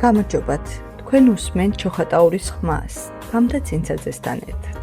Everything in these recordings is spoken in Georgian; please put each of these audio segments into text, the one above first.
გამარჯობათ, თქვენ უსმენთ ჩოხატაურის ხმას, გამდა ცინცაძესთან ერთად.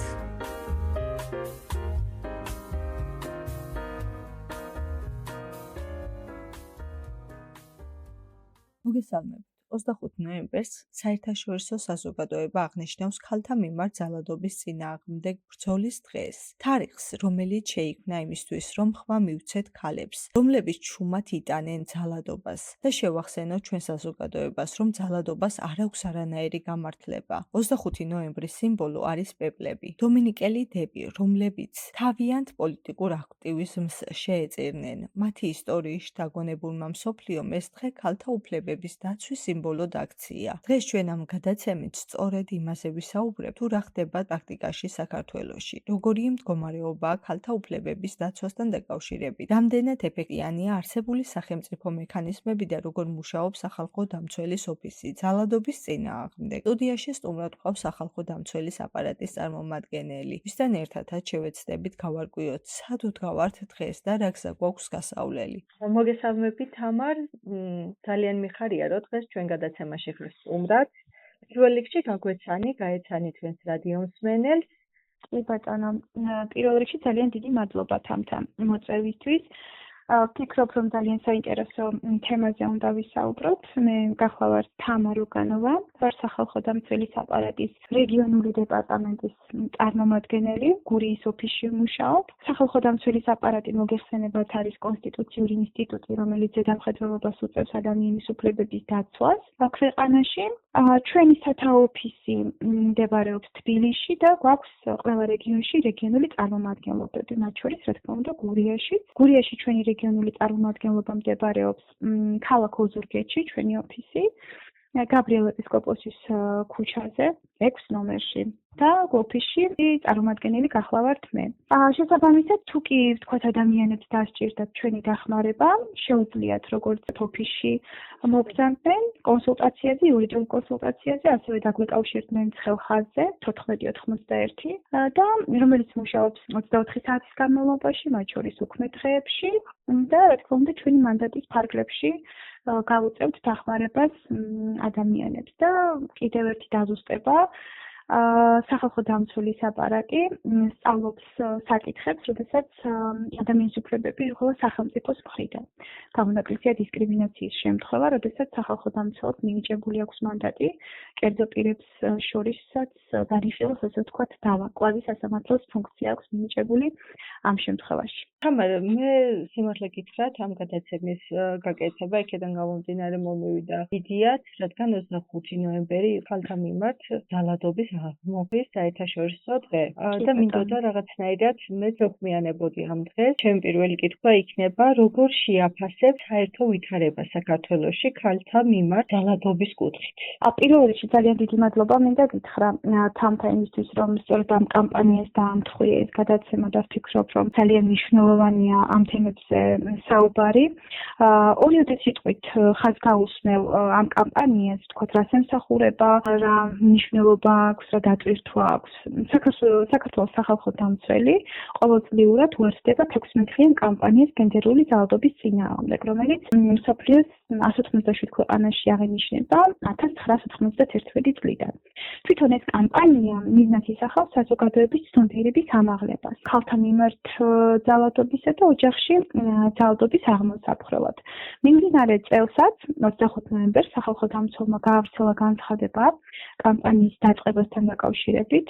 მოგესალმებით. 25 ნოემბერს საერთაშორისო საზოგადოება აღნიშნავს ქალთა მიმართ ძალადობის წინააღმდეგ ბრძოლის დღეს. თარიღს, რომელიც შეიქმნა იმისთვის, რომ ხმა მივცეთ ქალებს, რომლებიც ჩუმად იტანენ ძალადობას და შევახსენოთ ჩვენ საზოგადოებას, რომ ძალადობას არ აქვს არანაირი გამართლება. 25 ნოემბრის სიმბოლო არის პეპლები, დომინიკელი დები, რომლებიც თავიანთ პოლიტიკურ აქტივიზმს შეეწირნენ. მათი ისტორიაში დაგონებულმა მსოფლიომ ეს დღე ქალთა უფლებების დაცვის სიმბოლოდ აქცია. დღეს ჩვენ ამ გადაცემით სწორედ იმაზე ვისაუბრებთ, თუ რა ხდება პრაქტიკაში საქართველოში, როგორი მდგომარეობაა ქალთა უფლებების დაცვასთან დაკავშირებით, რამდენად ეფექტიანია არსებული სახელმწიფო მექანიზმები და როგორ მუშაობს სახალხო დამცველის ოფისი ძალადობის წინააღმდეგ. სტუდიაში სტუმრად გვყავს სახალხო დამცველის აპარატის წარმომადგენელი, ვისთან ერთადაც შევეცდებით გავარკვიოთ, სად ვდგავართ დღეს და რა გზა გვაქვს გასავლელი. მოგესალმებით, თამარ, ძალიან მიხარია, რომ დღეს ჩვენ გადაცემაში ხარ სტუმრად. პირველ რიგში გაეცანი თქვენს რადიო მსმენელს. კი ბატონო, პირველ რიგში ძალიან დიდი მადლობა თამთა მოწვევისთვის. ვფიქრობ, რომ ძალიან საინტერესო თემაზე უნდა ვისაუბროთ. მე გახლავართ თამარ ლუკანოვა, ვარ სახალხო დამცველის აპარატის რეგიონული დეპარტამენტის წარმომადგენელი, გურიის ოფისში ვმუშაობ. სახალხო დამცველის აპარატი მოგეხსენებათ არის კონსტიტუციური ინსტიტუტი, რომელიც ზედამხედველობას უწევს ადამიანის უფლებების დაცვას ქვეყანაში. ჩვენი სათავო ოფისი მდებარეობს თბილისში და გვაქვს ყველა რეგიონში რეგიონული წარმომადგენლობები, მათ შორის რა თქმა უნდა გურიაში ჩვენი რეგიონული წარმომადგენლობა მდებარეობს ქალაქ ოზურგეთში, ჩვენი ოფისი, გაბრიელ ეპისკოპოსის ქუჩაზე 6 ნომერში და ოფისში წარმომადგენელი გახლავართ მე. შესაბამისად, თუ კი ვთქვათ ადამიანებს დასჭირდათ ჩვენი დახმარება, შეუძლიათ როგორც ოფისში მოგზავნდნენ კონსულტაციაზე, იურიდიულ კონსულტაციაზე, ასევე დაგვეკავშირდნენ ხელხაზზე 1491 და რომელიც მუშაობს 24 საათის განმავლობაში, მათ შორის უქმე დღეებში და რა თქმა უნდა ჩვენი მანდატის ფარგლებში გავუწევთ დახმარებას ადამიანებს და კიდევ ერთი დაზუსტება სახალხო დამცველის აპარატი სწავლობს საკითხებს, როდესაც ადამიანის უფლებები იღება სახელმწიფოს მხრიდან. გამონაკლისია დისკრიმინაციის შემთხვევა, როდესაც სახალხო დამცველად მინიჭებული აქვს მანდატი, კერძო პირებს შორისაც განიხილავს, ასე ვთქვათ, დავაკვავის სასამართლოს ფუნქცია აქვს მინიჭებული ამ შემთხვევაში. თამარ, მე სიმართლე გითხრათ, ამ გადაცემის გაკეთება იქიდან გამომდინარე მომივიდა იდეაც, რადგან 25 ნოემბერი ქალთა მიმართ ძალადობის აღმოფხვის საერთაშორისო დღე და მინდოდა რაღაცნაირად მე ვხმიანებოდი ამ დღეს. ჩემი პირველი კითხვა იქნება, როგორ შეაფასებ საერთო ვითარება საქართველოში ქალთა მიმართ ძალადობის კუთხით. პირველ რიგში ძალიან დიდი მადლობა მინდა გითხრა თამთა იმისთვის, რომ სწორედ ამ კამპანიას დაამტყვია ეს გადაცემა და ვფიქრობ, რომ ძალიან მნიშვნელოვანია ამ თემებზე საუბარი. ორივე სიტყვით ხაზ გაუსმევ ამ კამპანიას, ვთქვათ, რას ემსახურება, რა მნიშვნელობა აქვს, რა დატვირთვა აქვს. საქართველოს სახალხო დამცველი ყოველწლიურად უერთდება 16-იან კამპანიას გენდერული ძალადობის წინააღმდეგ, რომელიც მსოფლიოს 187 ქვეყანაში აღინიშნება 1991 წლიდან. თვითონ ეს კამპანია მიზნად ისახავს საზოგადოების ცნობიერების ამაღლებას ქალთა მიმართ ძალადობისა და ოჯახში ძალადობის აღმოსაფხვრელად. მიმდინარე წელსაც 25 ნოემბერს სახალხო დამცველმა გაავრცელა განცხადება კამპანიის დაწყებასთან დაკავშირებით,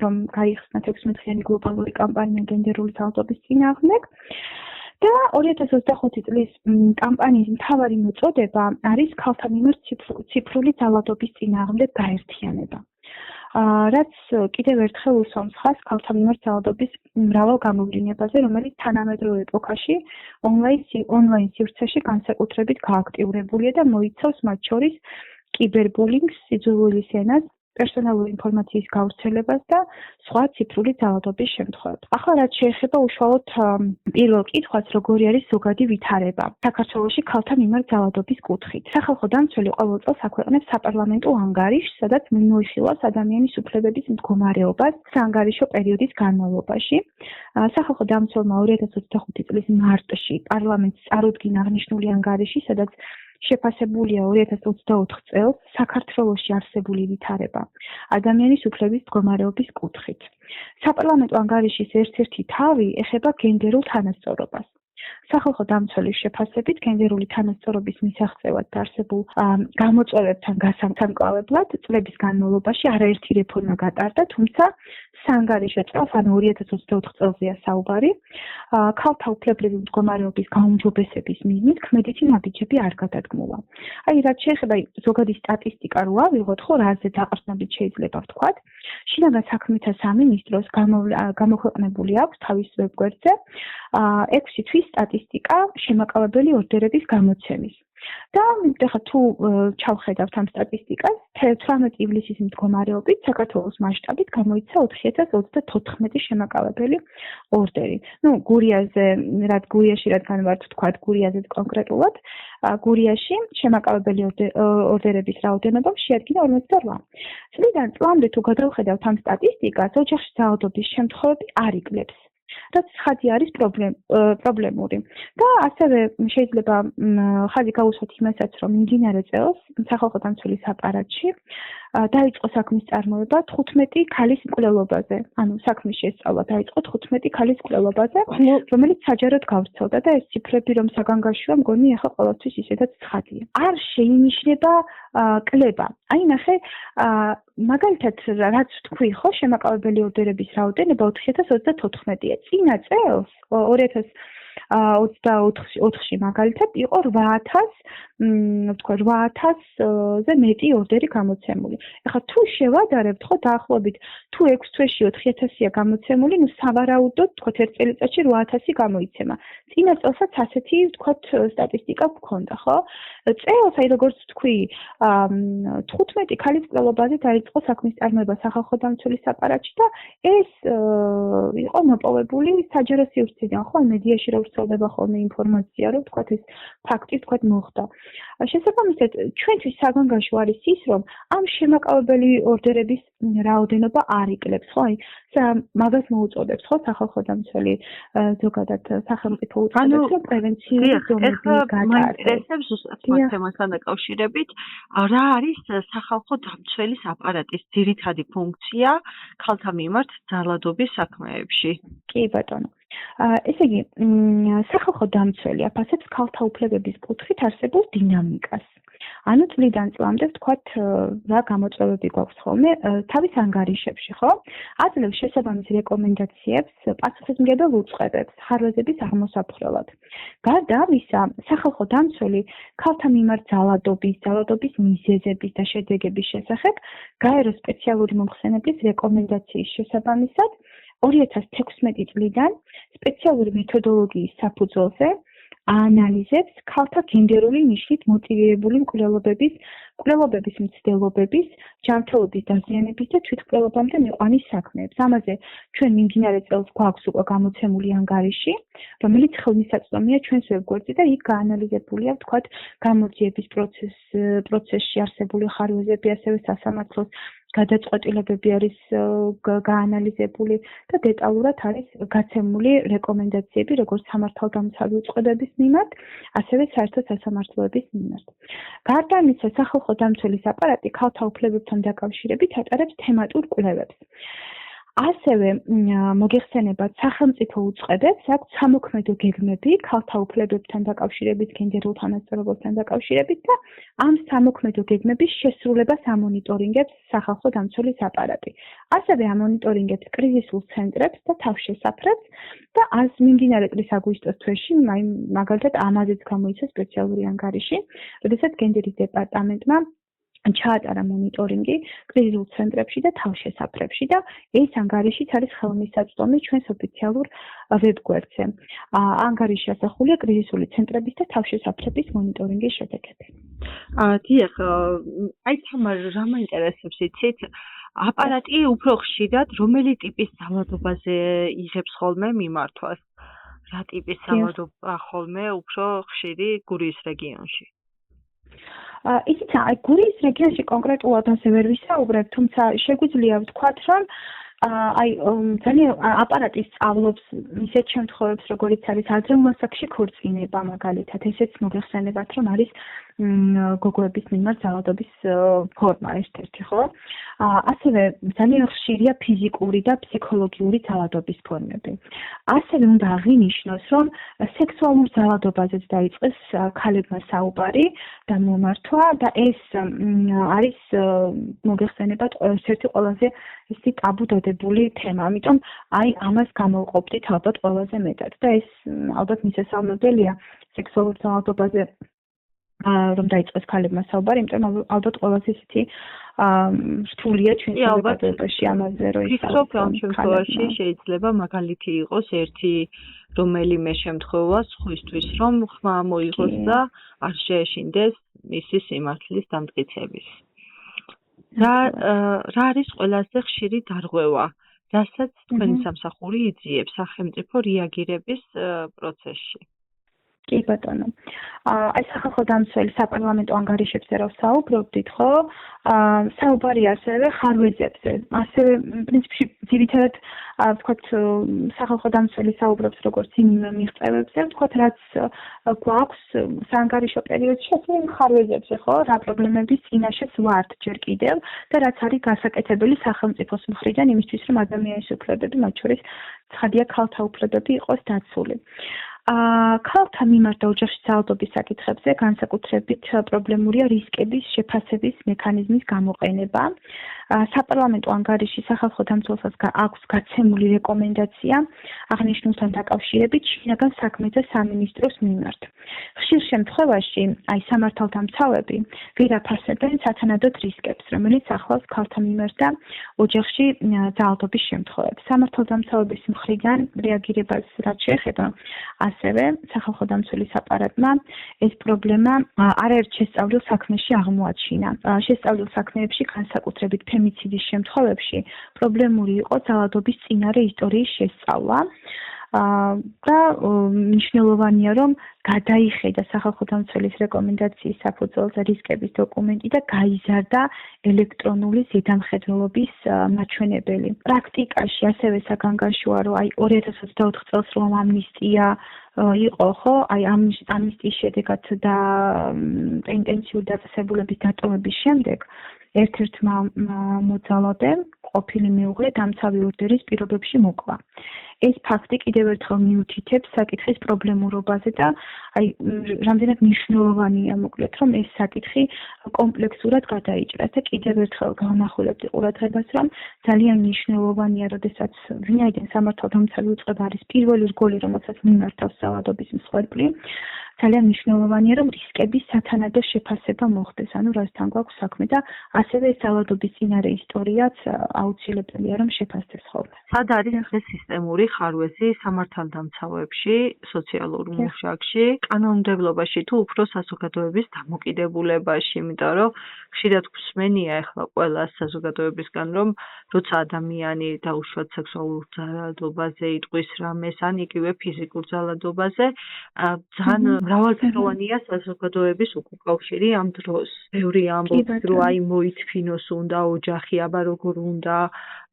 რომ გაიხსნა 16-იანი გლობალური კამპანია გენდერული ძალადობის წინააღმდეგ და 2025 წლის კამპანიის მთავარი მოწოდება არის ქალთა მიმართ ციფრული ძალადობის წინააღმდეგ გაერთიანება. რაც კიდევ ერთხელ უსვამს ხაზს ქალთა მიმართ ძალადობის მრავალ გამოვლინებაზე, რომელიც თანამედროვე ეპოქაში ონლაინ სივრცეში განსაკუთრებით გააქტიურებულია და მოიცავს მათ შორის კიბერბულინგს, სიძულვილის ენას, პერსონალური ინფორმაციის გავრცელებას და სხვა ციფრული ძალადობის შემთხვევებს. ახლა რაც შეეხება უშუალოდ პირველ კითხვას, როგორი არის ზოგადი ვითარება საქართველოში ქალთა მიმართ ძალადობის კუთხით. სახალხო დამცველი ყოველ წელს აქვეყნებს საპარლამენტო ანგარიშს, სადაც მოიხილავს ადამიანის უფლებების მდგომარეობას საანგარიშო პერიოდის განმავლობაში. სახალხო დამცველმა 2025 წლის მარტში პარლამენტს წარუდგინა აღნიშნული ანგარიში, სადაც შეფასებულია 2024 წელს საქართველოში არსებული ვითარება ადამიანის უფლების მდგომარეობის კუთხით. საპარლამენტო ანგარიშის ერთ-ერთი თავი ეხება გენდერულ თანასწორობას. სახალხო დამცველის შეფასებით გენდერული თანასწორობის მისაღწევად დაარსებულ გამოწვევებთან გასამკვლელად წლების განმავლობაში არაერთი რეფორმა გატარდა, თუმცა საანგარიშო წელს, ანუ 2024 წელზეა საუბარი, ქალთა უფლებრივი მდგომარეობის გაუმჯობესების მიზნით ქმედითი ნაბიჯები არ გადადგმულა. აი, რაც შეეხება ზოგადი სტატისტიკა რო ავიღოთ, ხო, რაზე დაყრდნობით შეიძლება ვთქვათ, შინაგან საქმეთა სამინისტროს გამოქვეყნებული აქვს თავის ვებგვერდზე 6 თვის სტატისტიკა შემაკავებელი ორდერების გამოცემის. და ეხლა თუ ჩავხედავთ ამ სტატისტიკას, 18 ივლისის მდგომარეობით საქართველოს მასშტაბით გამოიცა 4034 შემაკავებელი ორდერი. გურიაზე, რადგან ვართ ვთქვათ გურიაზე კონკრეტულად, გურიაში შემაკავებელი ორდერების რაოდენობა შეადგინა 48. წლიდან წლამდე თუ გადავხედავთ ამ სტატისტიკას, ოჯახში ძალადობის შემთხვევები არ იკლებს. რაც ხაზი არის პრობლემური. და ასევე შეიძლება ხაზი გაუსვათ იმასაც, რომ მიმდინარე წელს სახალხო დამცველის აპარატში დაიწყო საქმის წარმოება 15 ქალის მკვლელობაზე. ანუ საქმის შესწავლა დაიწყო 15 ქალის მკვლელობაზე, რომელიც საჯაროდ გავრცელდა და ეს ციფრები რომ საგანგაშოა, მგონი ახლა ყოველთვის ისედაც ცხადია. არ შეინიშნება კლება. აი ნახე, მაგალითად რაც თქვი ხო, შემაკავებელი ორდერების რაოდენობა 4034-ია. წინა წელს 2024-ში მაგალითად იყო 8000-ზე მეტი ორდერი გამოცემული. ეხლა თუ შევადარებთ ხო დაახლოებით თუ 6 თვეში 4000-ია გამოცემული, სავარაუდოდ თქვათ ერთ წელიწადში 8000 გამოიცემა. წინა წელსაც ასეთი თქვათ სტატისტიკა გქონდა, ხო? წელს აი როგორც თქვი 15 ქალის მკვლელობაზე დაიწყო საქმის წარმოება სახალხო დამცველის აპარატში და ეს იყო მოპოვებული საჯარო სივრციდან, ხო, მედიაში რო ვრცელდება ხოლმე ინფორმაცია, რომ თქვათ ეს ფაქტი თქვათ მოხდა. შესაბამისად, ჩვენთვის საგანგაშო არის ის, რომ ამ შემაკავებელი ორდერების რაოდენობა არ იკლებს, ხო? აი, მაგას მოუწოდებს, ხო, სახალხო დამცველი ზოგადად სახელმწიფო უწყებებს, რომ პრევენციული ზომები გაატარდეს. ამ თემასთან დაკავშირებით, რა არის სახალხო დამცველის აპარატის ძირითადი ფუნქცია ქალთა მიმართ ძალადობის საქმეებში? კი ბატონო. ესე იგი, სახალხო დამცველი აფასებს ქალთა უფლებების კუთხით არსებულ დინამიკას. ანუ წლიდან წლამდე ვთქვათ, რა გამოწვევები გვაქვს ხოლმე თავის ანგარიშებში, ხო? აძლევს შესაბამის რეკომენდაციებს პასუხისმგებელ უწყებებს ხარვეზების აღმოსაფხრელად. გარდა ამისა, სახალხო დამცველი ქალთა მიმართ ძალადობის მიზეზების და შედეგების შესახებ გაერო სპეციალური მომხსენებლის რეკომენდაციის შესაბამისად 2016 წლიდან სპეციალური მეთოდოლოგიის საფუძველზე აანალიზებს ქალთა გენდერული ნიშნით მოტივირებული მკვლელობების მცდელობების, ჯანმრთელობის დაზიანების და თვითმკვლელობამდე მიყვანის საქმეებს. ამაზე ჩვენ მიმდინარე წელს გვაქვს უკვე გამოცემული ანგარიში, რომელიც ხელმისაწვდომია ჩვენს ვებგვერდზე და იქ გაანალიზებულია, ვთქვათ, გამოძიების პროცესში არსებული ხარვეზები, ასევე სასამართლოს გადაწყვეტილებები არის გაანალიზებული და დეტალურად არის გაცემული რეკომენდაციები როგორც სამართალდამცავი უწყებების მიმართ, ასევე საერთო სასამართლოების მიმართ. გარდა ამისა, სახალხო დამცველის აპარატი ქალთა უფლებებთან დაკავშირებით ატარებს თემატურ კვლევებს. ასევე მოგეხსენებათ, სახელმწიფო უწყებებს აქვს სამოქმედო გეგმები ქალთა უფლებებთან დაკავშირებით, გენდერულ თანასწორობასთან დაკავშირებით და ამ სამოქმედო გეგმების შესრულებას ამონიტორინგებს სახალხო დამცველის აპარატი. ასევე ამონიტორინგებს კრიზისულ ცენტრებს და თავშესაფრებს და მიმდინარე წლის აგვისტოს თვეში, მაგალითად, ამაზეც გამოიცა სპეციალური ანგარიში, როდესაც გენდერის დეპარტამენტმა ჩაატარა მონიტორინგი კრიზისულ ცენტრებში და თავშესაფრებში და ეს ანგარიშიც არის ხელმისაწვდომი ჩვენს ოფიციალურ ვებგვერდზე. ანგარიში ასახულია კრიზისული ცენტრების და თავშესაფრების მონიტორინგის შედეგები. დიახ, აი თამარ, რა მაინტერესებს იცით? აპარატი უფრო ხშირად რომელი ტიპის ძალადობაზე იღებს ხოლმე მიმართვას? რა ტიპის ძალადობა ხოლმე უფრო ხშირი გურიის რეგიონში? იცით, აი გურიის რეგიონში კონკრეტულად ასე ვერ ვისაუბრებ, თუმცა შეგვიძლია ვთქვათ, რომ აი ძალიან აპარატი სწავლობს ისეთ შემთხვევებს, როგორიც არის აზროვნო ასაკში ქორწინება მაგალითად, ესეც მოგეხსენებათ, რომ არის გოგოების მიმართ ძალადობის ფორმა ერთ-ერთი, ხო? ასევე ძალიან ხშირია ფიზიკური და ფსიქოლოგიური ძალადობის ფორმები. ასევე უნდა აღინიშნოს, რომ სექსუალურ ძალადობაზეც დაიწყეს ქალებმა საუბარი და მომართვა და ეს არის მოგეხსენებათ ერთ-ერთი ყველაზე ისეთი ტაბუ დადებული თემა. ამიტომ აი ამას გამოვყოფდით ალბათ ყველაზე მეტად და ეს ალბათ მისასალმებელია სექსუალურ ძალადობაზე რომ დაიწყეს ქალებმა საუბარი, იმიტომ ალბათ ყველაზე ისეთი რთულია ჩვენ საზოგადოებაში ამაზე რომ ვფიქრობ, ამ შემთხვევაში შეიძლება მაგალითი იყოს ერთი რომელიმე შემთხვევა სხვისთვის, რომ ხმა მოიღოს და არ შეეშინდეს მისი სიმართლის დამტკიცების. რა არის ყველაზე ხშირი დარღვევა, რასაც თქვენი სამსახური იძიებს სახელმწიფო რეაგირების პროცესში? კი ბატონო. აი სახალხო დამცველი საპარლამენტო ანგარიშებზე რომ საუბრობდით, ხო? საუბარი ასევე ხარვეზებზე. ასევე პრინციპში ძირითადად ვთქვათ სახალხო დამცველი საუბრობს როგორც იმ მიღწევებზე, ვთქვათ რაც გვაქვს საანგარიშო პერიოდში, ასევე ხარვეზებზე, ხო? რა პრობლემების წინაშეც ვართ ჯერ კიდევ და რაც არის გასაკეთებელი სახელმწიფოს მხრიდან იმისთვის, რომ ადამიანის უფლებები, მათ შორის ცხადია ქალთა უფლებები იყოს დაცული. ქალთა მიმართ და ოჯახში ძალადობის საკითხებზე განსაკუთრებით პრობლემურია რისკების შეფასების მექანიზმის გამოყენება. საპარლამენტო ანგარიში სახალხო დამცველსაც აქვს გაცემული რეკომენდაცია აღნიშნულთან დაკავშირებით შინაგან საქმეთა სამინისტროს მიმართ. ხშირ შემთხვევაში აი სამართალდამცავები ვერ აფასებენ სათანადოდ რისკებს, რომელიც ახლავს ქალთა მიმართ და ოჯახში ძალადობის შემთხვევებს. სამართალდამცავების მხრიდან რეაგირებას რაც შეეხება ასევე სახალხო დამცველის აპარატმა ეს პრობლემა არაერთ შესწავლილ საქმეში აღმოაჩინა. შესწავლილ საქმეებში განსაკუთრებით ფემიციდის შემთხვევებში პრობლემური იყო ძალადობის წინარე ისტორიის შესწავლა. და მნიშვნელოვანია რომ გადაიხედა სახალხო დამცველის რეკომენდაციის საფუძველზე რისკების დოკუმენტი და გაიზარდა ელექტრონული ზედამხედველობის მაჩვენებელი. პრაქტიკაში ასევე საგანგაშოა რომ აი 2024 წელს რომ ამნისტია იყო, ხო? აი ამნისტიის შედეგად და ინტენსიური დაწესებულების დატოვების შემდეგ ერთ-ერთმა მოძალადემ ყოფილი მეუღლე დამცავი ორდერის პირობებში მოკლა. ეს ფაქტი კიდევ ერთხელ მიუთითებს საკითხის პრობლემურობაზე და აი რამდენად მნიშვნელოვანია მოკლედ რომ ეს საკითხი კომპლექსურად გადაიჭრას და კიდევ ერთხელ განახულებდი ყურადღებას რომ ძალიან მნიშვნელოვანია როდესაც ვინაიდან სამართალდამცავი უწყება არის პირველი რგოლი რომელსაც მიმართავს ძალადობის მსხვერპლი ძალიან მნიშვნელოვანია რომ რისკების სათანადო შეფასება მოხდეს ანუ რასთან გვაქვს საქმე და ასევე ძალადობის წინარე ისტორიაც აუცილებელია რომ შეფასდეს ხოლმე. სად არის ეს სისტემური ხარვეზი სამართალდამცავებში, სოციალურ მუშაკში, კანონმდებლობაში თუ უფრო საზოგადოების დამოკიდებულებაში, იმიტომ რომ ხშირად გვსმენია ახლა ყველა საზოგადოებისგან რომ როცა ადამიანი დაუშვათ სექსუალურ ძალადობაზე იტყვის რამეს ან იგივე ფიზიკურ ძალადობაზე, ძალიან მრავალფეროვანია საზოგადოების უკავშირი ამ დროს. ბევრი ამბობს რომ აი მოითფინოს უნდა ოჯახი, აბა როგორ უნდა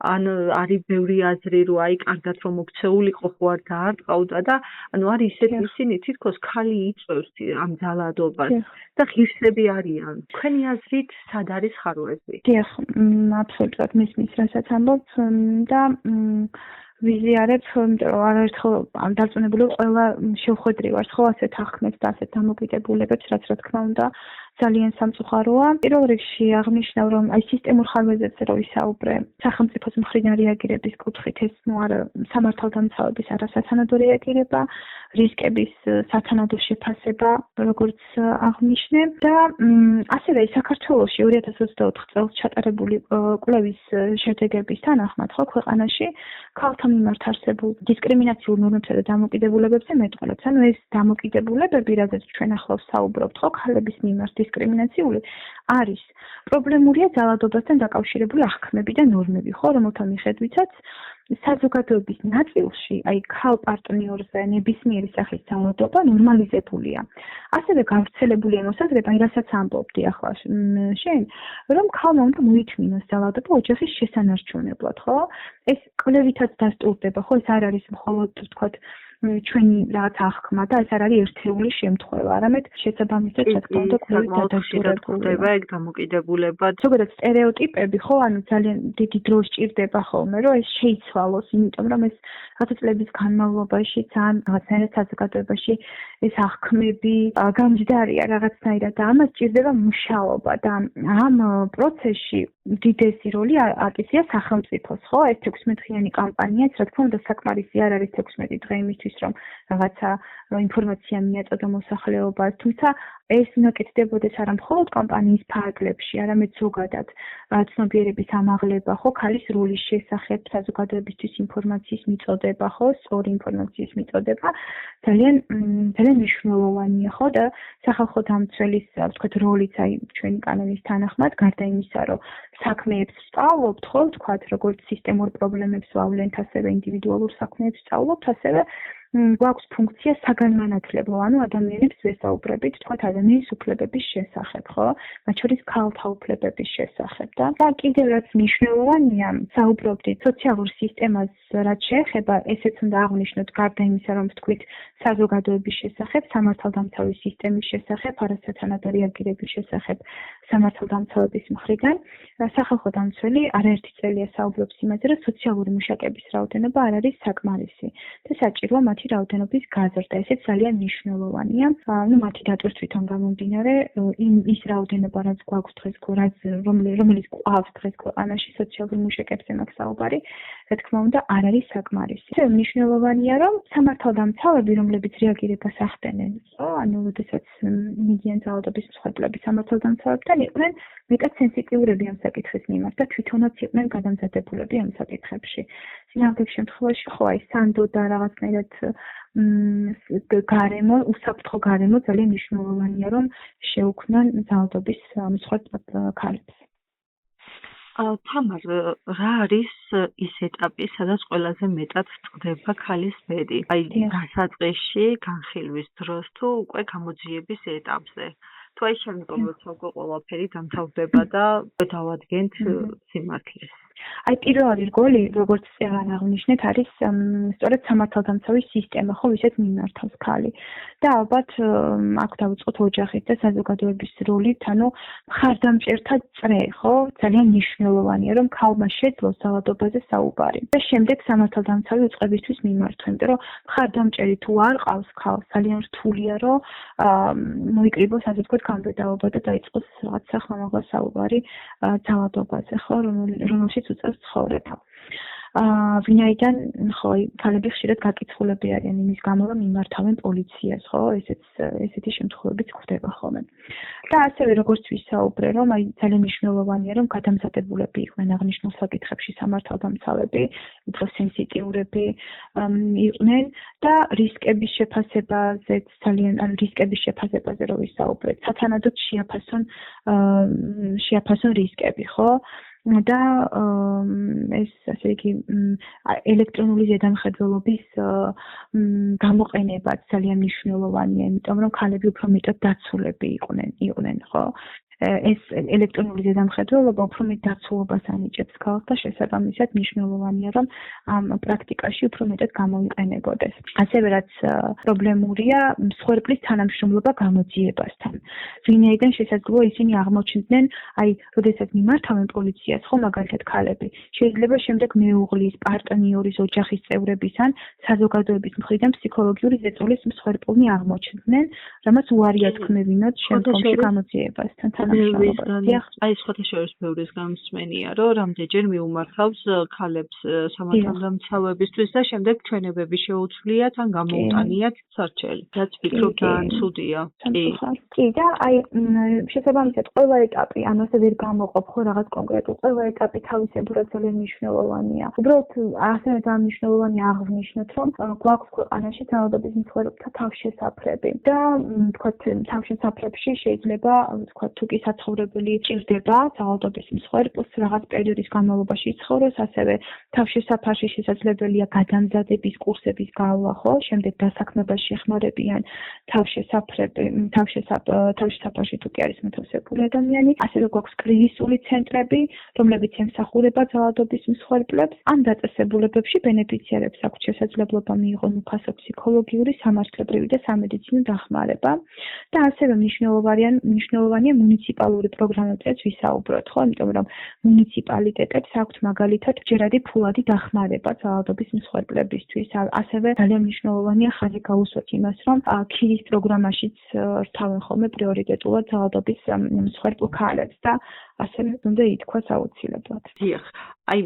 ან არის ბევრი აზრი რომ აი კარგად რომ მოქცეულიყო ხო არ დაარტყავდა და ანუ არის ისეთი ისინი თითქოს ხალი იწვევს ამ ძალადობას და ღირსები არიან. თქვენი აზრით სად არის ხარვეზი? დიახ, აბსოლუტურად მისმის რასაც ამბობ და ვიზიარებ, არაერთხელ ამ დარწმუნებული ყველა შევხვედრი ვართ ხო ასეთ ახმებს და ასეთ დამოკიდებულებებს, რაც რა თქმა უნდა ძალიან სამწუხაროა. პირველ რიგში აღნიშნავ, რომ აი სისტემურ ხარვეზებზე რო ვისაუბრე, სახელმწიფოს მხრიდან რეაგირების კუთხით ეს არა სამართალდამცავების არასათანადო რეაგირება, რისკების სათანადო შეფასება, როგორც აღნიშნე და ასევე საქართველოში 2024 წელს ჩატარებული კვლევის შედეგების თანახმად ხო ქვეყანაში ქალთა მიმართ არსებულ დისკრიმინაციულ ნორმებსა და დამოკიდებულებებზე მეტყველებს. ანუ ეს დამოკიდებულებები, რაზეც ჩვენ ახლავს საუბრობთ, ხო ქალების მიმართ დისკრიმინაციული არის პრობლემურია ძალადობასთან დაკავშირებული აღქმები და ნორმები, ხო, რომელთა მიხედვითაც საზოგადოების ნაწილში, აი ქალ პარტნიორზე ნებისმიერი სახის ძალადობა ნორმალიზებულია. ასევე გავრცელებულია მოსაზრება, რასაც ამბობდი ახლა შენ, რომ ქალმა უნდა მოითმინოს ძალადობა ოჯახის შესანარჩუნებლად, ხო? ეს კვლევითაც დასტურდება, ხო, ეს არ არის მხოლოდ, ვთქვათ, ჩვენი რაღაც აღქმა და ეს არ არის ერთეული შემთხვევა, არამედ შესაბამისად რა თქმა უნდა კვლევით დადასტურებულია. ეგ დამოკიდებულება. ზოგადად სტერეოტიპები ხო, ანუ ძალიან დიდი დრო სჭირდება ხოლმე, რომ ეს შეიცვალოს, იმიტომ რომ ეს რაღაც წლების განმავლობაში ძალიან რაღაცნაირად საზოგადოებაში ეს აღქმები გამჯდარია რაღაცნაირად და ამას სჭირდება მუშაობა და ამ პროცესში დიდესი როლი აკისრია სახელმწიფოს, ხო? ეს 16-დღიანი კამპანიაც, რა თქმა უნდა, საკმარისი არ არის 16 დღე იმისთვის, რომ რაღაცა ინფორმაცია მიაწოდო მოსახლეობას, თუმცა ეს უნდა კეთდებოდეს არა მხოლოდ კამპანიის ფარგლებში, არამედ ზოგადად ცნობიერების ამაღლება, ხო, ქალის როლის შესახებ საზოგადოებისთვის ინფორმაციის მიწოდება, ხო, სწორი ინფორმაციის მიწოდება ძალიან მნიშვნელოვანია, ხო, და სახალხო დამცველის, ვთქვათ, როლიც აი ჩვენი კანონის თანახმად, გარდა იმისა, რომ საქმეებს სწავლობთ, ხო, ვთქვათ, როგორც სისტემურ პრობლემებს ვავლენთ, ასევე ინდივიდუალურ საქმეებს სწავლობთ, ასევე გვაქვს ფუნქცია საგანმანათლებლო, ანუ ადამიანებს ვესაუბრებით, თქვათ ადამიანის უფლებების შესახებ, ხო? მათ შორის ქალთა უფლებების შესახებ და კიდევ რაც მნიშვნელოვანია, საუბრობდით სოციალურ სისტემას, რაც შეეხება, ესეც უნდა აღვნიშნოთ გარდა იმისა, რომ ვთქვით საზოგადოების შესახებ, სამართალდამცავი სისტემის შესახებ, არასათანადო რეაგირების შესახებ სამართალდამცავების მხრიდან, სახალხო დამცველი არაერთი წელია საუბრობს იმაზე, რომ სოციალური მუშაკების რაოდენობა არ არის საკმარისი და საჭიროა მათი რაოდენობის გაზრდა, ესეც ძალიან მნიშვნელოვანია. მათი დატვირთვითონ გამომდინარე, ის რაოდენობა, რაც გვაქვს დღეს, რომელიც გვყავს დღეს ქვეყანაში სოციალურ მუშაკებზე მაქვს საუბარი, რა თქმა უნდა, არ არის საკმარისი. მნიშვნელოვანია, რომ სამართალდამცავები, რომლებიც რეაგირებას ახდენენ, ხო, ანუ როდესაც მიდიან ძალადობის მსხვერპლები სამართალდამცავებთან, იყვნენ მეტად სენსიტიურები ამ საკითხის მიმართ და თვითონაც იყვნენ გადამზადებულები ამ საკითხებში. წინააღმდეგ შემთხვევაში ხო აი სანდო და რაღაცნაირად გარემო, უსაფრთხო გარემო ძალიან მნიშვნელოვანია, რომ შეუქმნან ძალადობის მსხვერპლ ქალებს. თამარ, რა არის ის ეტაპი, სადაც ყველაზე მეტად წყდება ქალის ბედი? აი, დასაწყისში, განხილვის დროს თუ უკვე გამოძიების ეტაპზე? თუ აი შემდგომ როცა უკვე ყველაფერი დამთავრდება და დავადგენთ სიმართლეს. აი პირველი რგოლი, როგორც აღნიშნეთ, არის სწორედ სამართალდამცავი სისტემა, ხო, ვისაც მიმართავს ქალი. და ალბათ აქ დავიწყოთ ოჯახით და საზოგადოების როლით, ანუ მხარდამჭერთა წრე, ხო, ძალიან მნიშვნელოვანია, რომ ქალმა შეძლოს ძალადობაზე საუბარი. და შემდეგ სამართალდამცავი უწყებისთვის მიმართვა, იმიტომ რომ მხარდამჭერი თუ არ ყავს ქალს, ძალიან რთულია, რომ მოიკრიბოს, ასე ვთქვათ, გამბედაობა და დაიწყოს რაღაცა ხმამაღლა საუბარი ძალადობაზე, ხო, რომელშიც უწევს ცხოვრება. ვინაიდან ხო ქალები ხშირად გაკიცხულები არიან იმის გამო, რომ მიმართავენ პოლიციას, ხო, ესეთი შემთხვევებიც ხდება ხოლმე. და ასევე როგორც ვისაუბრე, რომ აი ძალიან მნიშვნელოვანია, რომ გადამზადებულები იყვნენ აღნიშნულ საკითხებში სამართალდამცავები, უფრო სენსიტიურები იყვნენ და რისკების შეფასებაზეც ანუ რისკების შეფასებაზე რო ვისაუბრეთ, სათანადოდ შეაფასონ რისკები, ხო? და ეს ასე იგი ელექტრონული ზედამხედველობის გამოყენებაც ძალიან მნიშვნელოვანია, იმიტომ რომ ქალები უფრო მეტად დაცულები იყვნენ, ხო? ეს ელექტრონული ზედამხედველობა უფრო მეტ დაცულობას ანიჭებს ქალს და შესაბამისად მნიშვნელოვანია, რომ ამ პრაქტიკაში უფრო მეტად გამოიყენებოდეს. ასევე რაც პრობლემურია, მსხვერპლის თანამშრომლობა გამოძიებასთან. ვინაიდან შესაძლოა ისინი აღმოჩნდნენ, აი, როდესაც მიმართავენ პოლიციას, ხო, მაგალითად ქალები, შეიძლება შემდეგ მეუღლის, პარტნიორის, ოჯახის წევრების ან საზოგადოების მხრიდან ფსიქოლოგიური ზეწოლის მსხვერპლნი აღმოჩნდნენ, რამაც უარია თქმევინოთ შემდგომში გამოძიებასთან. აი სხვათა შორის ბევრის გამსმენია, რომ რამდენჯერ მიუმართავს ქალებს სამართალდამცავებისთვის და შემდეგ ჩვენებები შეუცვლიათ ან გამოუტანიათ სარჩელი. რაც ვფიქრობ ძალიან ცუდია. კი და აი შესაბამისად ყველა ეტაპი, ანუ ასე ვერ გამოყოფ ხო რაღაც კონკრეტულ, ყველა ეტაპი თავისებურად ძალიან მნიშვნელოვანია. უბრალოდ ასევე ძალიან მნიშვნელოვანია აღვნიშნოთ, რომ გვაქვს ქვეყანაში ძალადობის მსხვერპლთა თავშესაფრები და თქვათ თავშესაფრებში შეიძლება თქვათ თუ კი საცხოვრებელი ჭირდება ძალადობის მსხვერპლს რაღაც პერიოდის განმავლობაში იცხოვროს, ასევე თავშესაფარში შესაძლებელია გადამზადების კურსების გავლა, ხო, შემდეგ დასაქმებას შეხმარებიან თავშესაფარში თუ კი არის მოთავსებული ადამიანი, ასევე გვაქვს კრიზისული ცენტრები, რომლებიც ემსახურება ძალადობის მსხვერპლებს. ამ დაწესებულებებში ბენეფიციარებს აქვთ შესაძლებლობა მიიღონ უფასო ფსიქოლოგიური, სამართლებრივი და სამედიცინო დახმარება და ასევე მნიშვნელოვანია მუნიციპალური პროგრამებზეც ვისაუბროთ, ხო, იმიტომ რომ მუნიციპალიტეტებს აქვთ მაგალითად ჯერადი ფულადი დახმარება ძალადობის მსხვერპლებისთვის. ასევე ძალიან მნიშვნელოვანია ხაზი გაუსვათ იმას, რომ ქირის პროგრამაშიც რთავენ ხოლმე პრიორიტეტულად ძალადობის მსხვერპლ ქალებს და ასევე უნდა ითქვას აუცილებლად. დიახ, აი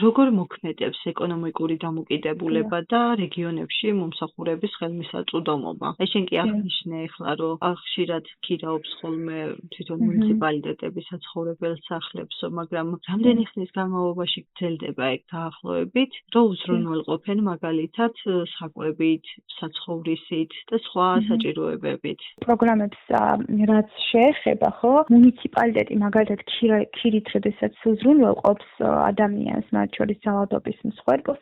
როგორ მოქმედებს ეკონომიკური დამოკიდებულება და რეგიონებში მომსახურების ხელმისაწვდომობა? აი შენ კი აღნიშნე ახლა, რომ ხშირად ქირაობს ხოლმე თვითონ მუნიციპალიტეტები საცხოვრებელ სახლებსო, მაგრამ რამდენი ხნის განმავლობაში გრძელდება ეგ დაახლოებით, რომ უზრუნველყოფენ მაგალითად საკვებით, საცხოვრისით და სხვა საჭიროებებით? პროგრამებს რაც შეეხება, ხო, მუნიციპალიტეტი მაგალითად ქირით როდესაც უზრუნველყოფს ადამიანს, მათ შორის ძალადობის მსხვერპლს,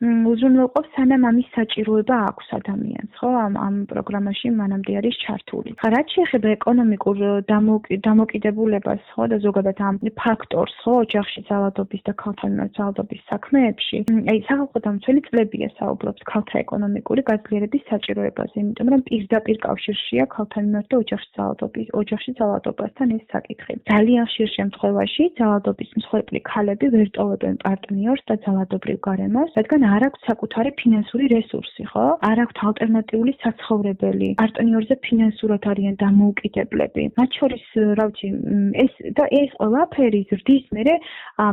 უზრუნველყოფს სანამ ამის საჭიროება აქვს ადამიანს, ხო, ამ პროგრამაში მანამდე არის ჩართული. რაც შეეხება ეკონომიკურ დამოკიდებულებას, ხო, და ზოგადად ამ ფაქტორს, ხო, ოჯახში ძალადობის და ქალთან მიმართ ძალადობის საქმეებში, აი სახალხო დამცველი წლებია საუბრობს ქალთა ეკონომიკური გაძლიერების საჭიროებაზე, იმიტომ რომ პირდაპირ კავშირშია ქალთან მიმართ და ოჯახში ძალადობასთან ეს საკითხი. ძალიან ხშირ შემთხვევაში ძალადობის მსხვერპლი ქალები ვერ ტოვებენ პარტნიორს და ძალადობრივ გარემოს, რადგან არ აქვს საკუთარი ფინანსური რესურსი, ხო? არ აქვთ ალტერნატიული საცხოვრებელი, პარტნიორზე ფინანსურად არიან დამოუკიდებლები. მათ შორის, რა ვიცი, ეს ყველაფერი ზრდის მერე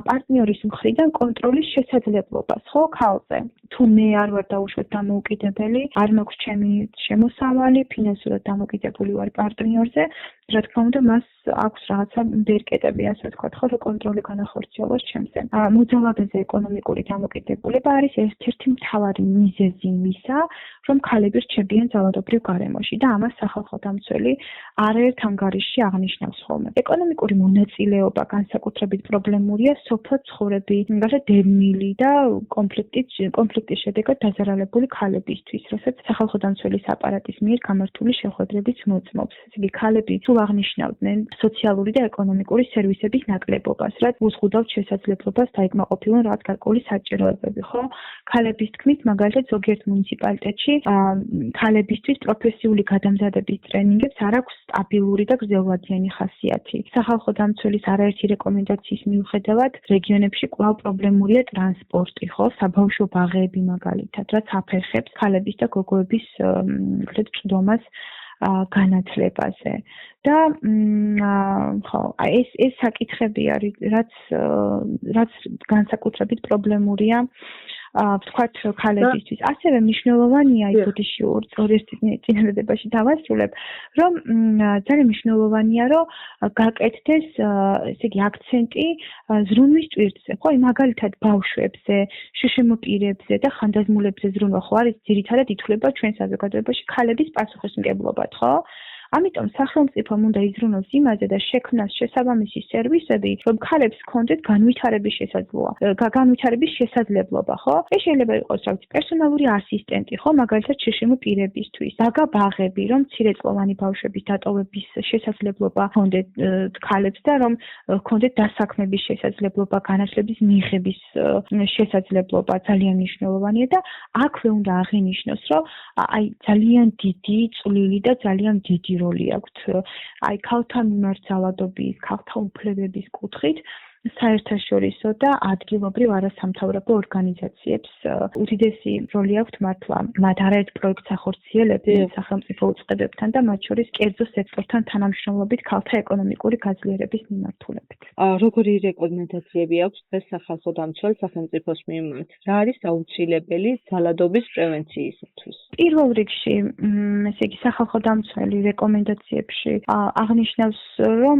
პარტნიორის მხრიდან კონტროლის შესაძლებლობას, ხო, ქალზე. თუ მე არ ვარ დაუშვათ დამოუკიდებელი, არ მაქვს ჩემი შემოსავალი, ფინანსურად დამოკიდებული ვარ პარტნიორზე, რა თქმა უნდა, მას აქვს რაღაცა ბერკეტები, ასე ვთქვათ, ხო, რომ კონტროლი განახორციელოს ჩემზე. მოძალადეზე ეკონომიკური დამოკიდებულება არის ერთ-ერთი მთავარი მიზეზი იმისა, რომ ქალები რჩებიან ძალადობრივ გარემოში და ამას სახალხო დამცველი არაერთ ანგარიშში აღნიშნავს ხოლმე. ეკონომიკური მონაწილეობა განსაკუთრებით პრობლემურია სოფლად ცხოვრები, დევნილი და კონფლიქტის შედეგად დაზარალებული ქალებისთვის, რასაც სახალხო დამცველის აპარატის მიერ გამართული შეხვედრებიც მოწმობს. ესე იგი, ქალები სულ აღნიშნავდნენ სოციალური და ეკონომიკური სერვისების ნაკლებობას, რაც უზღუდავთ შესაძლებლობას დაიკმაყოფილონ რაღაც გარკვეული საჭიროებები, ხო? ქალების თქმით, მაგალითად, ზოგიერთ მუნიციპალიტეტში ქალებისთვის პროფესიული გადამზადების ტრენინგებს არ აქვს სტაბილური და გრძელვადიანი ხასიათი. სახალხო დამცველის არაერთი რეკომენდაციის მიუხედავად, რეგიონებში კვლავ პრობლემურია ტრანსპორტი, ხო, საბავშვო ბაღები მაგალითად, რაც აფერხებს ქალების და გოგოების ჭდომას განათლებაზე. და ხო, ეს საკითხები არის, რაც განსაკუთრებით პრობლემურია ვთქვათ ქალებისთვის. ასევე მნიშვნელოვანია ის ბოდიში ორ წინადადებაში დავასრულებ, რომ ძალიან მნიშვნელოვანია, რომ გაკეთდეს ესე იგი აქცენტი ზრუნვის ტვირთზე, ხო, მაგალითად ბავშვებზე, შშმ პირებზე და ხანდაზმულებზე ზრუნვა ხო არის ძირითადად ითვლება ჩვენ საზოგადოებაში ქალების პასუხისმგებლობად, ხო? ამიტომ სახელმწიფომ უნდა იზრუნოს იმაზე და შექმნას შესაბამისი სერვისები, რომ ქალებს ჰქონდეთ განვითარების შესაძლებლობა, ხო? ეს შეიძლება იყოს რა ვიცი, პერსონალური ასისტენტი, ხო, მაგალითად შშმ პირებისთვის, დაგა ბაღები, რომ მცირეწლოვანი ბავშვების დატოვების შესაძლებლობა ჰქონდეთ ქალებს და რომ ჰქონდეთ დასაქმების შესაძლებლობა, განათლების მიღების შესაძლებლობა ძალიან მნიშვნელოვანია და აქვე უნდა აღინიშნოს, რომ აი ძალიან დიდი წვლილი და ძალიან დიდი როლი აქვთ აი ქალთა მიმართ ძალადობის, ქალთა უფლებების კუთხით საერთაშორისო და ადგილობრივ არასამთავრობო ორგანიზაციებს უდიდესი როლი აქვთ მართლა. მათ არაერთ პროექტს ახორციელებენ სახელმწიფო უწყებებთან და მათ შორის კერძო სექტორთან თანამშრომლობით ქალთა ეკონომიკური გაძლიერების მიმართულებით. როგორი რეკომენდაციები აქვს დღეს სახალხო დამცველ სახელმწიფოს მიმართ? რა არის აუცილებელი ძალადობის პრევენციისათვის? პირველ რიგში, ესე იგი, სახალხო დამცველი რეკომენდაციებში აღნიშნავს, რომ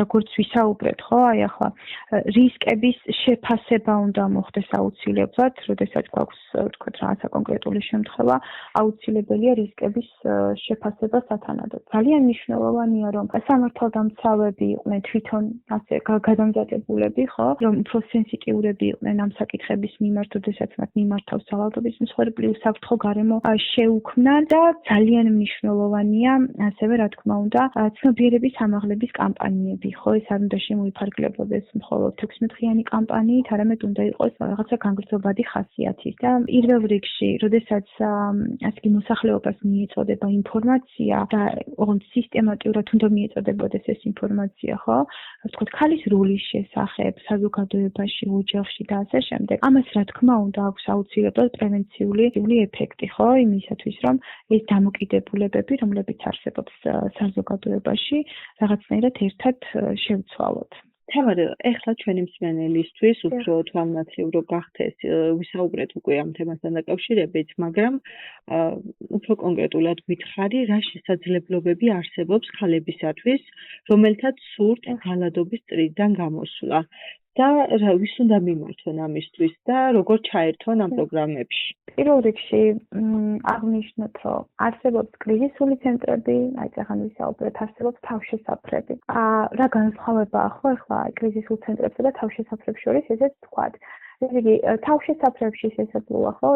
როგორც ვისაუბრეთ, ხო, აი ახლა რისკების შეფასება უნდა მოხდეს აუცილებლად, როდესაც გვაქვს ვთქვათ რაღაცა კონკრეტული შემთხვევა, აუცილებელია რისკების შეფასება სათანადოდ. ძალიან მნიშვნელოვანია, რომ სამართალდამცავები იყვნენ თვითონ ასე გადამზადებულები, ხო, რომ უფრო სენსიტიურები იყვნენ ამ საკითხების მიმართ, როდესაც მათ მიმართავს ძალადობის მსხვერპლი უსაფრთხო გარემო შეუქმნან და ძალიან მნიშვნელოვანია ასევე რა თქმა უნდა ცნობიერების ამაღლების კამპანიები, ხო, ეს არ უნდა შემოიფარგლებოდეს მხოლოდ 16-დღიანი კამპანიით, არამედ უნდა იყოს რაღაცა განგრძობადი ხასიათის და პირველ რიგში, როდესაც ასეთი მოსახლეობას მიეწოდება ინფორმაცია და ოღონდ სისტემატურად უნდა მიეწოდებოდეს ეს ინფორმაცია, ხო? ვთქვათ, ქალის როლის შესახებ საზოგადოებაში, ოჯახში და ასე შემდეგ. ამას რა თქმა უნდა აქვს აუცილებლად პრევენციული ეფექტი, ხო, იმისათვის, რომ ეს დამოკიდებულებები, რომლებიც არსებობს საზოგადოებაში, რაღაცნაირად ერთად შევცვალოთ. თამარ, ეხლა ჩვენი მსმენელისთვის უფრო თვალნათლივ გახდეს, ვისაუბრეთ უკვე ამ თემასთან დაკავშირებით, მაგრამ უფრო კონკრეტულად გითხარი, რა შესაძლებლობები არსებობს ქალებისათვის, რომელთაც სურთ ძალადობის წრიდან გამოსვლა და ვის უნდა მიმართონ ამისთვის და როგორ ჩაერთონ ამ პროგრამებში. პირველ რიგში აღნიშნოთ, რომ არსებობს კრიზისული ცენტრები, აი წახან ვისაუბრეთ, არსებობს თავშესაფრები. რა განსხვავებაა ხო ახლა კრიზისულ ცენტრებსა და თავშესაფრებს შორის, ესეც ვთქვათ. ესე იგი, თავშესაფრებში შესაძლოა ხო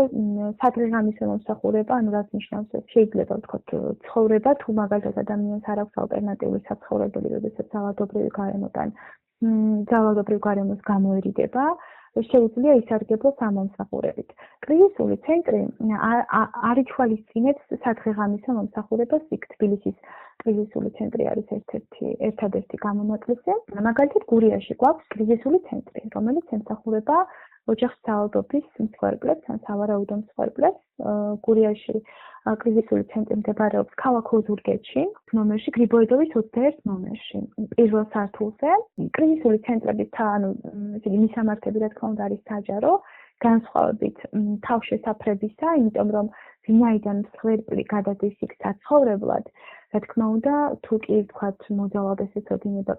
სადღეღამისო მომსახურება, ანუ რაც ნიშნავს, შეიძლება ვთქვათ, ცხოვრება თუ მაგალითად ადამიანს არ აქვს ალტერნატიული საცხოვრებელი, როდესაც ძალადობრივ გარემოს გამოერიდება, შეუძლია ისარგებლოს ამ მომსახურებით. კრიზისული ცენტრი არ ითვალისწინებს სადღეღამისო მომსახურებას, იქ თბილისის კრიზისული ცენტრი არის ერთადერთი გამონაკლისი. მაგალითად, გურიაში გვაქვს კრიზისული ცენტრი, რომელიც ემსახურება ოჯახის ძალადობის მსხვერპლებს, ან სავარაუდო მსხვერპლებს. გურიაში კრიზისული ცენტრი მდებარეობს ქალაქ ოზურგეთში, ნომერში გრიბოედოვის 21 ნომერში, პირველ სართულზე. კრიზისული ცენტრების მისამართები, რა თქმა უნდა, არის საჯარო, განსხვავებით თავშესაფრებისა, იმიტომ რომ ვინაიდან მსხვერპლი გადადის იქ საცხოვრებლად, რა თქმა უნდა, თუ კი ვთქვათ მოძალად ესე წოდინება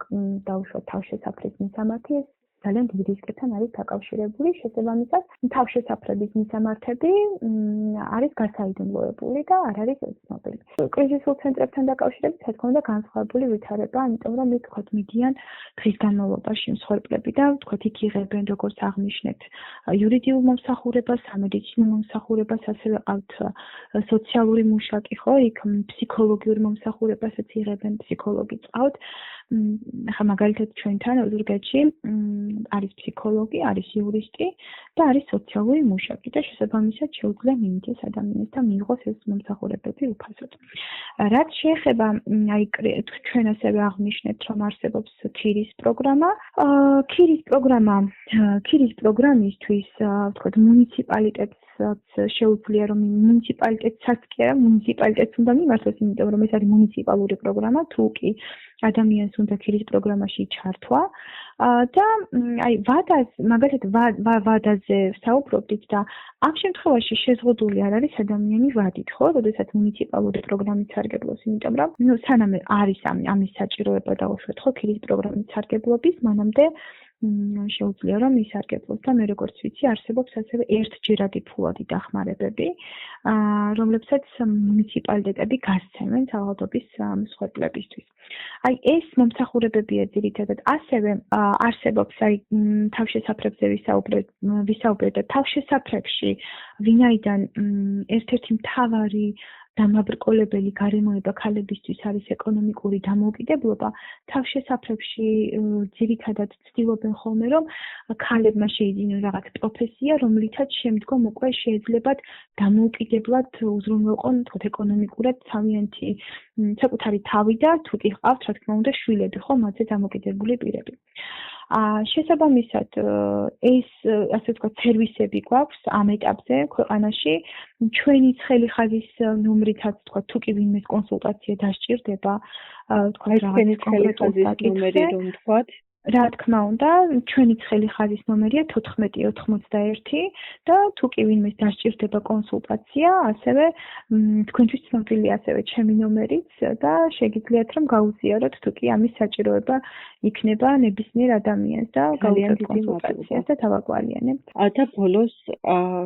დაუშვათ თავშესაფრის მისამართი, ძალიან დიდ რისკებთან არის დაკავშირებული, შესაბამისად, თავშესაფრების მისამართები არის გასაიდუმლოებული და არ არის ცნობილი. კრიზისულ ცენტრებთან დაკავშირებით, რა თქმა უნდა, განსხვავებული ვითარება, იმიტომ რომ იქ ვთქვათ მიდიან დღის განმავლობაში მსხვერპლები და ვთქვათ იქ იღებენ, როგორც აღნიშნეთ, იურიდიულ მომსახურებას, სამედიცინო მომსახურებას, ასევე ყავთ სოციალური მუშაკი, ხო, იქ ფსიქოლოგიურ მომსახურებასაც იღებენ, ფსიქოლოგი ყავთ. ახლა მაგალითად ჩვენთან ოზურგეთში არის ფსიქოლოგი, არის იურისტი და არის სოციალური მუშაკი და შესაბამისად შეუძლია მიმიდეს ადამიანს და მიიღოს ეს მომსახურებები უფასოდ. რაც შეეხება აი ჩვენ ასევე აღნიშნეთ, რომ არსებობს ქირის პროგრამა. ქირის პროგრამისთვის ვთქვათ მუნიციპალიტეტსაც შეუძლია რომ მუნიციპალიტეტსაც კი არა მუნიციპალიტეტს უნდა მიმართოს, იმიტომ რომ ეს არის მუნიციპალური პროგრამა, თუ კი ადამიანს უნდა ქირის პროგრამაში ჩართვა და აი მაგალითად ვადაზე ვსაუბრობდით და ამ შემთხვევაში შეზღუდული არ არის ადამიანი ვადით, ხო, როდესაც მუნიციპალური პროგრამით სარგებლობს, იმიტომ რომ სანამ არის ამის საჭიროება დაუშვათ ხო ქირის პროგრამით სარგებლობის, მანამდე შეუძლია რომ ისარგებლოს და მე როგორც ვიცი არსებობს ასევე ერთჯერადი ფულადი დახმარებები, რომლებსაც მუნიციპალიტეტები გასცემენ ძალადობის მსხვერპლებისთვის. აი ეს მომსახურებებია ძირითადად. ასევე არსებობს აი თავშესაფრებზე ვისაუბრეთ და თავშესაფრებში ვინაიდან ერთ-ერთი მთავარი დამაბრკოლებელი გარემოება ქალებისთვის არის ეკონომიკური დამოუკიდებლობა, თავშესაფრებში ძირითადად ცდილობენ ხოლმე, რომ ქალებმა შეიძინონ რაღაც პროფესია, რომლითაც შემდგომ უკვე შეეძლებათ დამოუკიდებლად უზრუნველყონ ეკონომიკურად თავიანთი საკუთარი თავი და თუ კი ჰყავთ, რა თქმა უნდა, შვილები, ხო, მათზე დამოკიდებული პირები. შესაბამისად, ეს ასე ვთქვათ, სერვისები გვაქვს ამ ეტაპზე ქვეყანაში. ჩვენი ცხელი ხაზის ნომრითაც ვთქვათ, თუ კი ვინმეს კონსულტაცია დასჭირდება, ვთქვათ, ჩვენი ცხელი ხაზის ნომერი რომ ვთქვათ, რა თქმა უნდა, ჩვენი ცხელი ხაზის ნომერია 1481 და თუ კი ვინმეს დასჭირდება კონსულტაცია, ასევე თქვენთვის ცნობილია ასევე ჩემი ნომერიც და შეგიძლიათ რომ გაუზიაროთ თუ კი ამის საჭიროება იქნება ნებისმიერ ადამიანს და გაუწევთ კონსულტაციას და დავაკვალიანებთ. და ბოლოს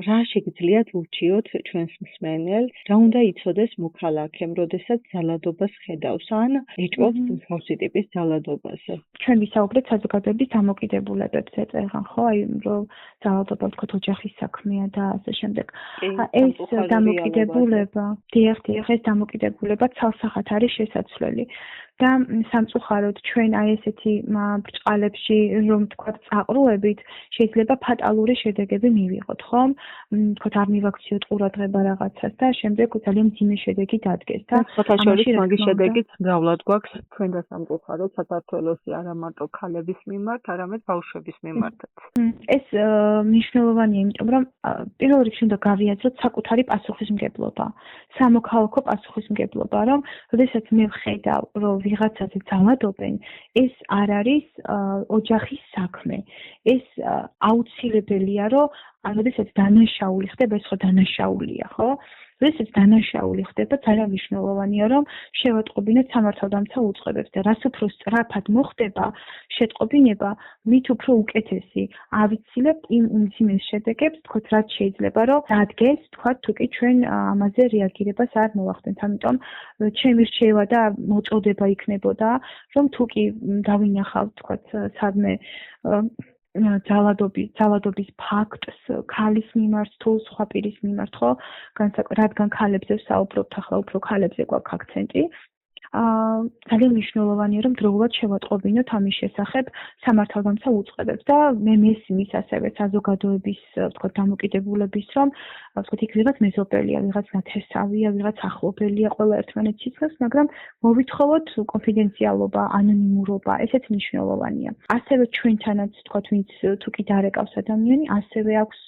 რა შეგიძლიათ ურჩიოთ ჩვენს მსმენელს, რა უნდა იცოდეს მოქალაქემ, როდესაც ძალადობას ხედავს ან ეჭვობს მსგავსი ტიპის ძალადობაზე? ჩვენ ვისაუბრეთ საზოგადოების დამოკიდებულებებზე წერან, ხო? აი რომ ძალადობა ვთქვათ ოჯახის საქმეა და ასე შემდეგ. ეს დამოკიდებულება, დიახ, ეს დამოკიდებულება ცალსახად არის შესაძლებელი. და სამწუხაროდ ჩვენ აი ესეთი ბრწყალებში რომ ვთქვათ წაყრუებით შეიძლება ფატალური შედეგები მივიღოთ, ხო? ვთქვათ არ მივაქციოთ ყურადღება რაღაცას და შემდეგ ძალიან მძიმე შედეგი დადგეს და სხვათა შორის მაგის შედეგიც მრავლად გვაქვს ჩვენ და სამწუხაროდ საქართველოში არა მარტო ქალების მიმართ, არამედ ბავშვების მიმართაც. ეს მნიშვნელოვანია, იმიტომ რომ პირველ რიგში უნდა გავიაზროთ საკუთარი პასუხისმგებლობა, სამოქალაქო პასუხისმგებლობა, რომ როდესაც მე ვხედავ, რომ ვიღაცაზე ძალადობენ, ეს არ არის ოჯახის საქმე. ეს აუცილებელია, რომ როდესაც დანაშაული ხდება, ეს ხო დანაშაულია, ხო? როდესაც დანაშაული ხდება, ძალიან მნიშვნელოვანია, რომ შევატყობინოთ სამართალდამცავ უწყებებს და რაც უფრო სწრაფად მოხდება შეტყობინება, მით უფრო უკეთესი ავიცილებთ იმ უმძიმეს შედეგებს, თქოთ, რაც შეიძლება, რომ დადგეს, თქვათ, თუ კი ჩვენ ამაზე რეაგირებას არ მოვახდენთ. ამიტომ ჩემი რჩევა და მოწოდება იქნებოდა, რომ თუ კი დავინახავთ, თქვათ, სადმე ძალადობის ფაქტს ქალის მიმართ თუ სხვა პირის მიმართ, ხო? რადგან ქალებზე ვსაუბრობთ, ახლა უფრო ქალებზე გვაქვს აქცენტი. ძალიან მნიშვნელოვანია, რომ დროულად შევატყობინოთ ამის შესახებ სამართალდამცავ უწყებებს და მე მესმის ასევე საზოგადოების, ვთქვათ, დამოკიდებულების, რომ ვთქვათ, იქ ვიღაც მეზობელია, ვიღაც ნათესავია, ვიღაც ახლობელია, ყველა ერთმანეთს იცნობს, მაგრამ მოვითხოვოთ კონფიდენციალობა, ანონიმურობა, ესეც მნიშვნელოვანია. ასევე ჩვენთანაც, ვთქვათ, ვინც თუ კი დარეკავს ადამიანი, ასევე აქვს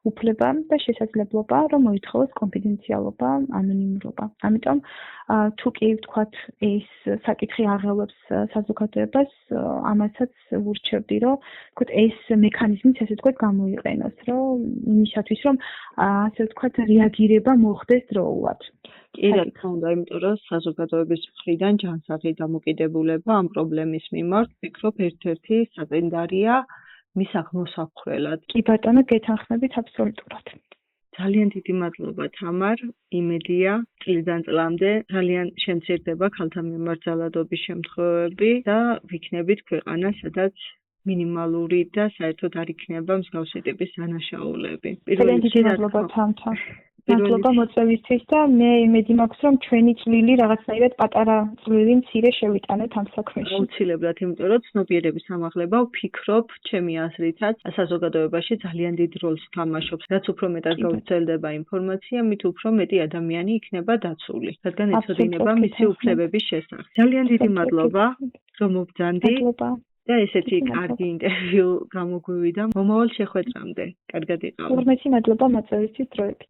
უფლება და შესაძლებლობა, რომ მოითხოვოს კონფიდენციალობა, ანონიმურობა. ამიტომ თუ კი ვთქვათ, ეს საკითხი აღელვებს საზოგადოებას, ამასაც ვურჩევდი, რომ ვთქვათ, ეს მექანიზმიც ესე ვთქვათ გამოიყენოს, რომ იმისათვის, რომ ასე ვთქვათ, რეაგირება მოხდეს დროულად. კი, რა თქმა უნდა, იმიტომ რომ საზოგადოების მხრიდან ჯანსაღი დამოკიდებულება ამ პრობლემის მიმართ, ვფიქრობ, ერთ-ერთი საწინდარია მის აღმოსახვრელად. კი ბატონო, გეთანხმებით აბსოლუტურად. ძალიან დიდი მადლობა თამარ, იმედია წლიდან წლამდე ძალიან შემცირდება ქალთა მიმართ ძალადობის შემთხვევები და ვიქნებით ქვეყანა, სადაც მინიმალური და საერთოდ არ იქნება მსგავსი ტიპის დანაშაულები. ძალიან დიდი მადლობა თამთა. მადლობა მოწვევისთვის და მე იმედი მაქვს, რომ ჩვენი წვლილი რაღაცნაირად პატარა წვლილი მცირე შევიტანეთ ამ საქმეში. აუცილებლად, იმიტომ რომ ცნობიერების ამაღლება ვფიქრობ, ჩემი აზრითაც, საზოგადოებაში ძალიან დიდ როლს თამაშობს. რაც უფრო მეტად გავრცელდება ინფორმაცია, მით უფრო მეტი ადამიანი იქნება დაცული, რადგან ეცოდინება მისი უფლებების შესახებ. ძალიან დიდი მადლობა, რომ მობრძანდი. და ესეთი კარგი ინტერვიუ გამოგვივიდა. მომავალ შეხვედრამდე. კარგად იყავ. ურმეცი მადლობა მოწვევისთვის დროებით.